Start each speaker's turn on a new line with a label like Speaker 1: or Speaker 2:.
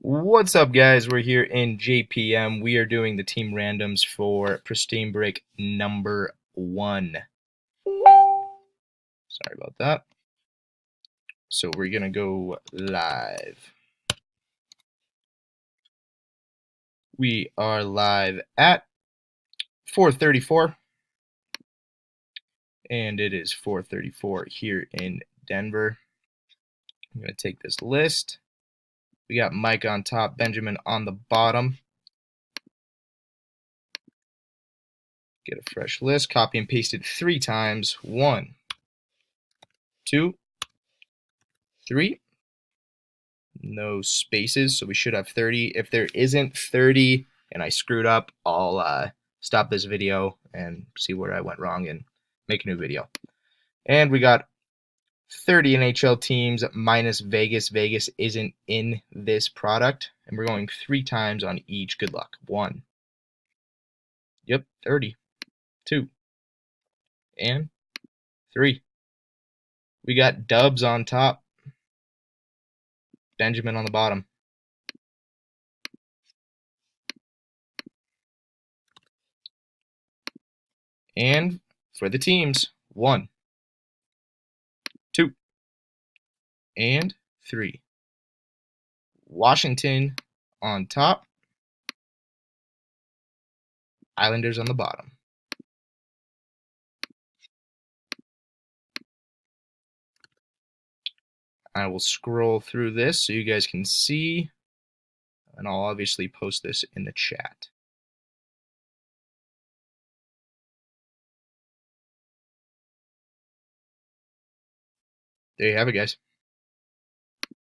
Speaker 1: What's up, guys? We're here in JPM. We are doing the team randoms for Pristine break number 1. Sorry about that. So we're going to go live. We are live at 4:34, and it is 4:34 here in Denver. I'm going to take this list. We got Mike on top, Benjamin on the bottom. Get a fresh list, copy and paste it 3 times. 1, 2, 3. No spaces, so we should have 30. If there isn't 30 and I screwed up, I'll stop this video and see where I went wrong and make a new video. And we got 30 NHL teams minus Vegas. Vegas isn't in this product, and we're going 3 times on each. Good luck. 1. Yep, 30. 2. And 3. We got Dubs on top, Benjamin on the bottom. And for the teams, 1, 2, and 3. Washington on top, Islanders on the bottom. I will scroll through this so you guys can see, and I'll obviously post this in the chat. There you have it, guys.